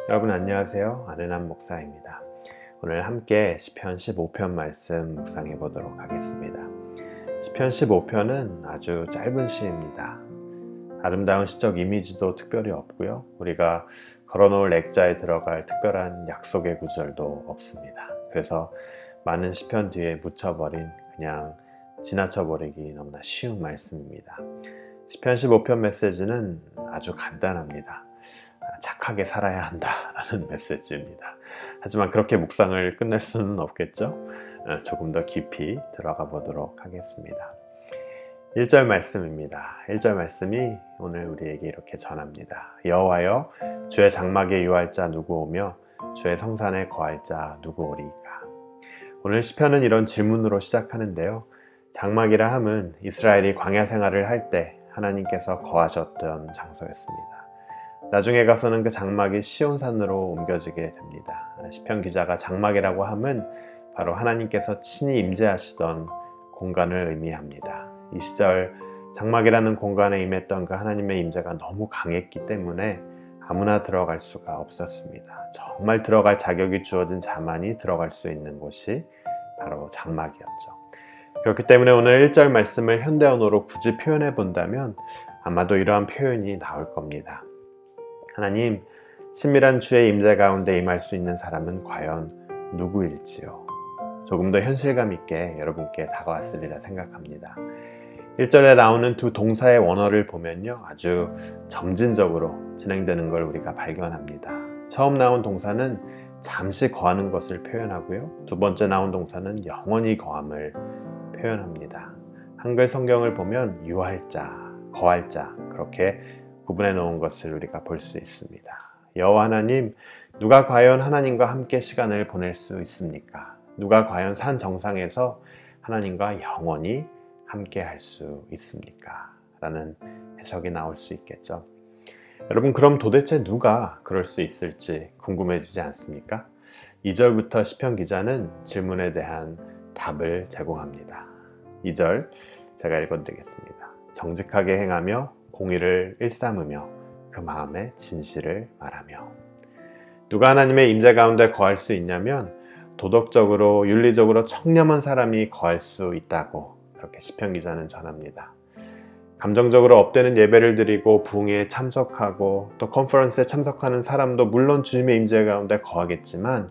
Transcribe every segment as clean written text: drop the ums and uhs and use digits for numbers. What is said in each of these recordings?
여러분 안녕하세요. 아르남 목사입니다. 오늘 함께 시편 15편 말씀 묵상해 보도록 하겠습니다. 시편 15편은 아주 짧은 시입니다. 아름다운 시적 이미지도 특별히 없고요. 우리가 걸어놓을 액자에 들어갈 특별한 약속의 구절도 없습니다. 그래서 많은 시편 뒤에 묻혀버린 그냥 지나쳐버리기 너무나 쉬운 말씀입니다. 시편 15편 메시지는 아주 간단합니다. 착하게 살아야 한다라는 메시지입니다. 하지만 그렇게 묵상을 끝낼 수는 없겠죠? 조금 더 깊이 들어가 보도록 하겠습니다. 1절 말씀입니다. 1절 말씀이 오늘 우리에게 이렇게 전합니다. 여호와여, 주의 장막에 유할 자 누구 오며 주의 성산에 거할 자 누구 오리이까. 오늘 시편은 이런 질문으로 시작하는데요. 장막이라 함은 이스라엘이 광야 생활을 할 때 하나님께서 거하셨던 장소였습니다. 나중에 가서는 그 장막이 시온산으로 옮겨지게 됩니다. 시편 기자가 장막이라고 함은 바로 하나님께서 친히 임재하시던 공간을 의미합니다. 이 시절 장막이라는 공간에 임했던 그 하나님의 임재가 너무 강했기 때문에 아무나 들어갈 수가 없었습니다. 정말 들어갈 자격이 주어진 자만이 들어갈 수 있는 곳이 바로 장막이었죠. 그렇기 때문에 오늘 1절 말씀을 현대 언어로 굳이 표현해 본다면 아마도 이러한 표현이 나올 겁니다. 하나님, 친밀한 주의 임재 가운데 임할 수 있는 사람은 과연 누구일지요? 조금 더 현실감 있게 여러분께 다가왔으리라 생각합니다. 1절에 나오는 두 동사의 원어를 보면요, 아주 점진적으로 진행되는 걸 우리가 발견합니다. 처음 나온 동사는 잠시 거하는 것을 표현하고요, 두 번째 나온 동사는 영원히 거함을 표현합니다. 한글 성경을 보면 유할 자, 거할 자 그렇게 구분해 놓은 것을 우리가 볼 수 있습니다. 여호와 하나님, 누가 과연 하나님과 함께 시간을 보낼 수 있습니까? 누가 과연 산 정상에서 하나님과 영원히 함께 할 수 있습니까? 라는 해석이 나올 수 있겠죠. 여러분, 그럼 도대체 누가 그럴 수 있을지 궁금해지지 않습니까? 2절부터 시편 기자는 질문에 대한 답을 제공합니다. 2절 제가 읽어드리겠습니다. 정직하게 행하며 공의를 일삼으며 그 마음의 진실을 말하며. 누가 하나님의 임재 가운데 거할 수 있냐면 도덕적으로 윤리적으로 청렴한 사람이 거할 수 있다고 그렇게 시편 기자는 전합니다. 감정적으로 업되는 예배를 드리고 부흥회에 참석하고 또 컨퍼런스에 참석하는 사람도 물론 주님의 임재 가운데 거하겠지만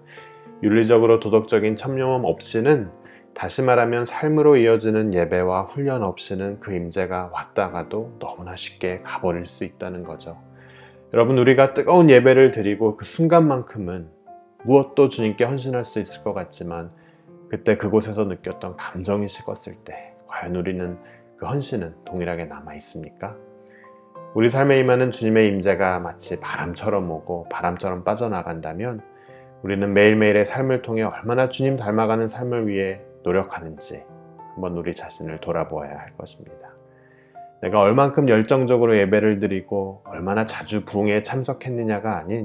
윤리적으로 도덕적인 청렴함 없이는, 다시 말하면 삶으로 이어지는 예배와 훈련 없이는 그 임재가 왔다가도 너무나 쉽게 가버릴 수 있다는 거죠. 여러분, 우리가 뜨거운 예배를 드리고 그 순간만큼은 무엇도 주님께 헌신할 수 있을 것 같지만 그때 그곳에서 느꼈던 감정이 식었을 때 과연 우리는 그 헌신은 동일하게 남아 있습니까? 우리 삶에 임하는 주님의 임재가 마치 바람처럼 오고 바람처럼 빠져나간다면 우리는 매일매일의 삶을 통해 얼마나 주님 닮아가는 삶을 위해 노력하는지 한번 우리 자신을 돌아보아야 할 것입니다. 내가 얼만큼 열정적으로 예배를 드리고 얼마나 자주 부흥회에 참석했느냐가 아닌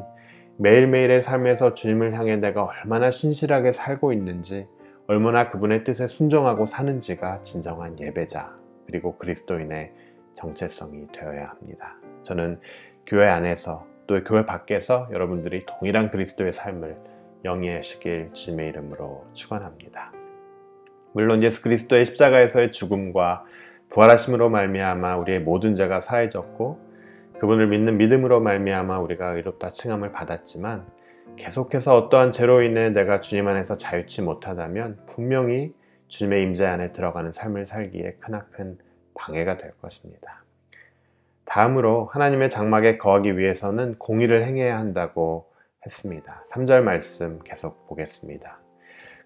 매일매일의 삶에서 주님을 향해 내가 얼마나 신실하게 살고 있는지, 얼마나 그분의 뜻에 순종하고 사는지가 진정한 예배자 그리고 그리스도인의 정체성이 되어야 합니다. 저는 교회 안에서 또 교회 밖에서 여러분들이 동일한 그리스도의 삶을 영위하시길 주님의 이름으로 축원합니다. 물론 예수 그리스도의 십자가에서의 죽음과 부활하심으로 말미암아 우리의 모든 죄가 사해졌고 그분을 믿는 믿음으로 말미암아 우리가 의롭다 칭함을 받았지만, 계속해서 어떠한 죄로 인해 내가 주님 안에서 자유치 못하다면 분명히 주님의 임재 안에 들어가는 삶을 살기에 크나큰 방해가 될 것입니다. 다음으로 하나님의 장막에 거하기 위해서는 공의를 행해야 한다고 했습니다. 3절 말씀 계속 보겠습니다.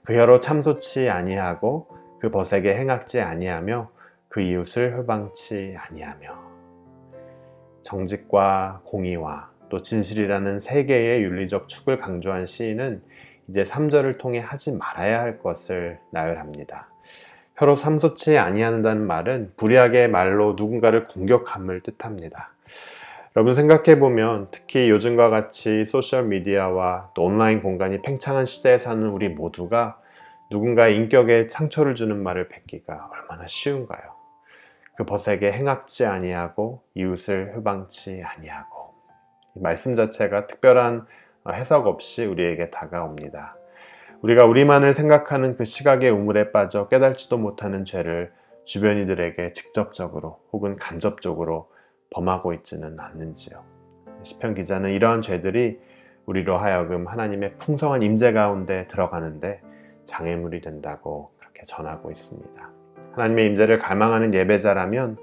그 혀로 참소치 아니하고 그 벗에게 행악지 아니하며 그 이웃을 회방치 아니하며. 정직과 공의와 또 진실이라는 세 개의 윤리적 축을 강조한 시인은 이제 3절을 통해 하지 말아야 할 것을 나열합니다. 혀로 참소치 아니한다는 말은 불의하게 말로 누군가를 공격함을 뜻합니다. 여러분, 생각해보면 특히 요즘과 같이 소셜미디어와 또 온라인 공간이 팽창한 시대에 사는 우리 모두가 누군가의 인격에 상처를 주는 말을 뱉기가 얼마나 쉬운가요? 그 벗에게 행악지 아니하고 이웃을 회방치 아니하고. 이 말씀 자체가 특별한 해석 없이 우리에게 다가옵니다. 우리가 우리만을 생각하는 그 시각의 우물에 빠져 깨닫지도 못하는 죄를 주변 이들에게 직접적으로 혹은 간접적으로 범하고 있지는 않는지요. 시편 기자는 이러한 죄들이 우리로 하여금 하나님의 풍성한 임재 가운데 들어가는데 장애물이 된다고 그렇게 전하고 있습니다. 하나님의 임재를 갈망하는 예배자라면,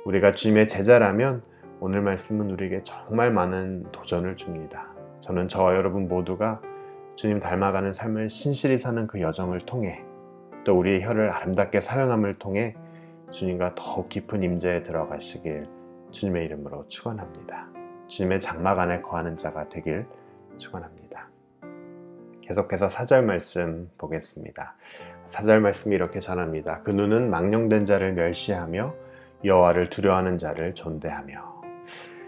우리가 주님의 제자라면 오늘 말씀은 우리에게 정말 많은 도전을 줍니다. 저는 저와 여러분 모두가 주님 닮아가는 삶을 신실히 사는 그 여정을 통해, 또 우리의 혀를 아름답게 사용함을 통해 주님과 더욱 깊은 임재에 들어가시길 주님의 이름으로 축원합니다. 주님의 장막 안에 거하는 자가 되길 축원합니다. 계속해서 4절 말씀 보겠습니다. 4절 말씀이 이렇게 전합니다. 그 눈은 망령된 자를 멸시하며 여호와를 두려워하는 자를 존대하며.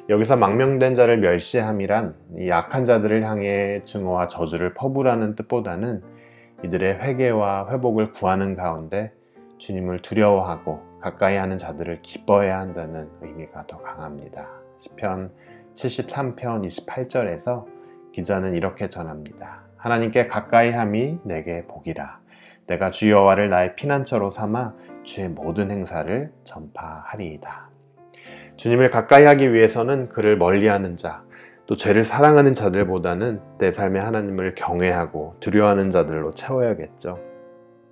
여기서 망령된 자를 멸시함이란 이 악한 자들을 향해 증오와 저주를 퍼부라는 뜻보다는 이들의 회개와 회복을 구하는 가운데 주님을 두려워하고 가까이 하는 자들을 기뻐해야 한다는 의미가 더 강합니다. 시편 73편 28절에서 기자는 이렇게 전합니다. 하나님께 가까이함이 내게 복이라. 내가 주 여호와를 나의 피난처로 삼아 주의 모든 행사를 전파하리이다. 주님을 가까이 하기 위해서는 그를 멀리하는 자, 또 죄를 사랑하는 자들보다는 내 삶에 하나님을 경외하고 두려워하는 자들로 채워야겠죠.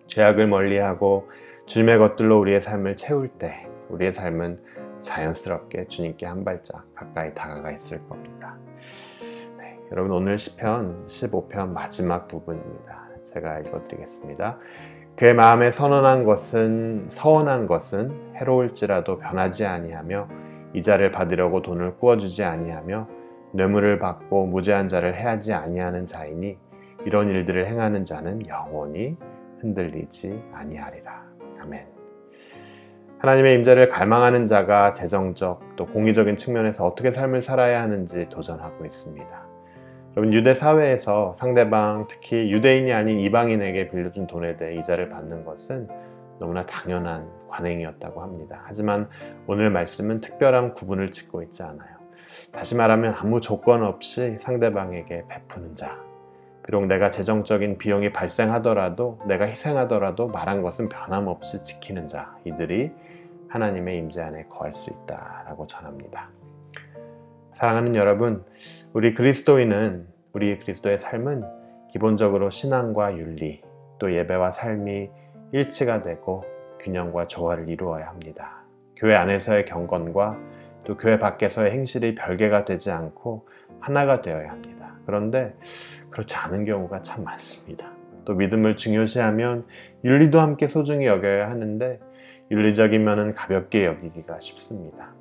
죄악을 멀리하고 주님의 것들로 우리의 삶을 채울 때 우리의 삶은 자연스럽게 주님께 한 발짝 가까이 다가가 있을 겁니다. 네, 여러분, 오늘 시편 15편 마지막 부분입니다. 제가 읽어드리겠습니다. 그의 마음에 서원한 것은 해로울지라도 변하지 아니하며 이자를 받으려고 돈을 꾸어주지 아니하며 뇌물을 받고 무죄한 자를 해하지 아니하는 자이니 이런 일들을 행하는 자는 영원히 흔들리지 아니하리라. 아멘. 하나님의 임재를 갈망하는 자가 재정적 또 공의적인 측면에서 어떻게 삶을 살아야 하는지 도전하고 있습니다. 여러분, 유대 사회에서 상대방, 특히 유대인이 아닌 이방인에게 빌려준 돈에 대해 이자를 받는 것은 너무나 당연한 관행이었다고 합니다. 하지만 오늘 말씀은 특별한 구분을 짓고 있지 않아요. 다시 말하면 아무 조건 없이 상대방에게 베푸는 자, 비록 내가 재정적인 비용이 발생하더라도, 내가 희생하더라도 말한 것은 변함없이 지키는 자, 이들이 하나님의 임재 안에 거할 수 있다라고 전합니다. 사랑하는 여러분, 우리 그리스도의 삶은 기본적으로 신앙과 윤리, 또 예배와 삶이 일치가 되고 균형과 조화를 이루어야 합니다. 교회 안에서의 경건과 또 교회 밖에서의 행실이 별개가 되지 않고 하나가 되어야 합니다. 그런데 그렇지 않은 경우가 참 많습니다. 또 믿음을 중요시하면 윤리도 함께 소중히 여겨야 하는데 윤리적인 면은 가볍게 여기기가 쉽습니다.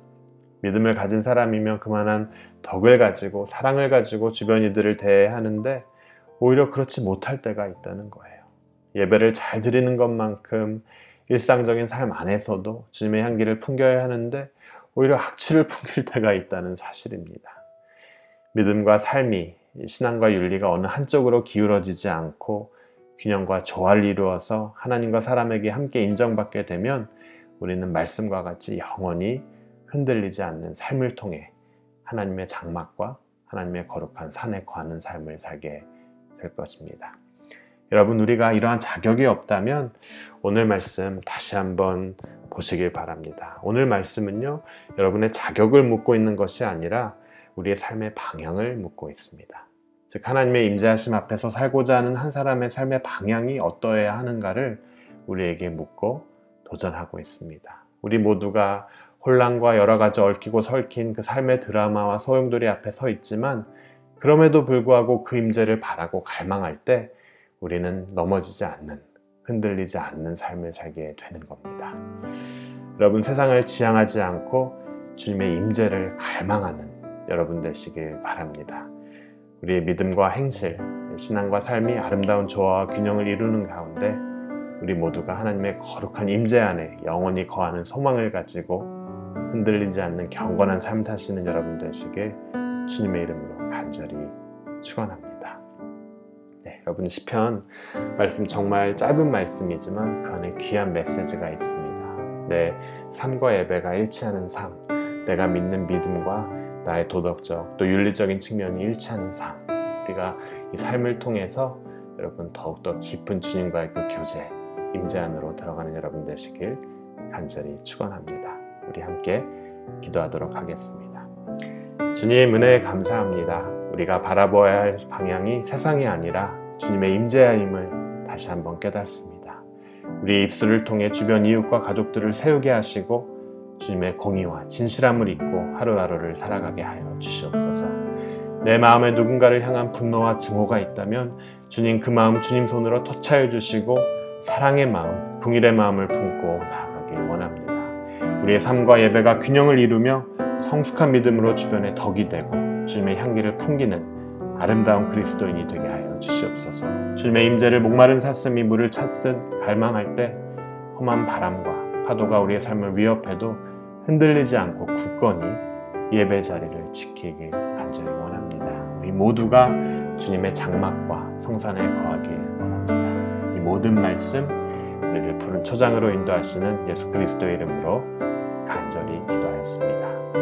믿음을 가진 사람이면 그만한 덕을 가지고 사랑을 가지고 주변 이들을 대해야 하는데 오히려 그렇지 못할 때가 있다는 거예요. 예배를 잘 드리는 것만큼 일상적인 삶 안에서도 주님의 향기를 풍겨야 하는데 오히려 악취를 풍길 때가 있다는 사실입니다. 믿음과 삶이, 신앙과 윤리가 어느 한쪽으로 기울어지지 않고 균형과 조화를 이루어서 하나님과 사람에게 함께 인정받게 되면 우리는 말씀과 같이 영원히 흔들리지 않는 삶을 통해 하나님의 장막과 하나님의 거룩한 산에 거하는 삶을 살게 될 것입니다. 여러분, 우리가 이러한 자격이 없다면 오늘 말씀 다시 한번 보시길 바랍니다. 오늘 말씀은요, 여러분의 자격을 묻고 있는 것이 아니라 우리의 삶의 방향을 묻고 있습니다. 즉, 하나님의 임재하심 앞에서 살고자 하는 한 사람의 삶의 방향이 어떠해야 하는가를 우리에게 묻고 도전하고 있습니다. 우리 모두가 혼란과 여러 가지 얽히고 설킨 그 삶의 드라마와 소용돌이 앞에 서 있지만 그럼에도 불구하고 그 임재를 바라고 갈망할 때 우리는 넘어지지 않는, 흔들리지 않는 삶을 살게 되는 겁니다. 여러분, 세상을 지향하지 않고 주님의 임재를 갈망하는 여러분 되시길 바랍니다. 우리의 믿음과 행실, 신앙과 삶이 아름다운 조화와 균형을 이루는 가운데 우리 모두가 하나님의 거룩한 임재 안에 영원히 거하는 소망을 가지고 흔들리지 않는 경건한 삶 사시는 여러분 되시길 주님의 이름으로 간절히 축원합니다. 네, 여러분, 시편 말씀 정말 짧은 말씀이지만 그 안에 귀한 메시지가 있습니다. 내 삶과 예배가 일치하는 삶, 내가 믿는 믿음과 나의 도덕적 또 윤리적인 측면이 일치하는 삶, 우리가 우리가 이 삶을 통해서 여러분 더욱더 깊은 주님과의 그 교제, 임재 안으로 들어가는 여러분 되시길 간절히 축원합니다. 우리 함께 기도하도록 하겠습니다. 주님 은혜에 감사합니다. 우리가 바라보아야 할 방향이 세상이 아니라 주님의 임재임을 다시 한번 깨닫습니다. 우리의 입술을 통해 주변 이웃과 가족들을 세우게 하시고 주님의 공의와 진실함을 잊고 하루하루를 살아가게 하여 주시옵소서. 내 마음에 누군가를 향한 분노와 증오가 있다면 주님 그 마음 주님 손으로 터치하여 주시고 사랑의 마음, 긍휼의 마음을 품고 나아가길 원합니다. 우리의 삶과 예배가 균형을 이루며 성숙한 믿음으로 주변에 덕이 되고 주님의 향기를 풍기는 아름다운 그리스도인이 되게 하여 주시옵소서. 주님의 임재를 목마른 사슴이 물을 찾듯 갈망할 때 험한 바람과 파도가 우리의 삶을 위협해도 흔들리지 않고 굳건히 예배 자리를 지키길 간절히 원합니다. 우리 모두가 주님의 장막과 성산에 거하길 원합니다. 이 모든 말씀 우리를 푸른 초장으로 인도하시는 예수 그리스도의 이름으로 간절히 기도하였습니다.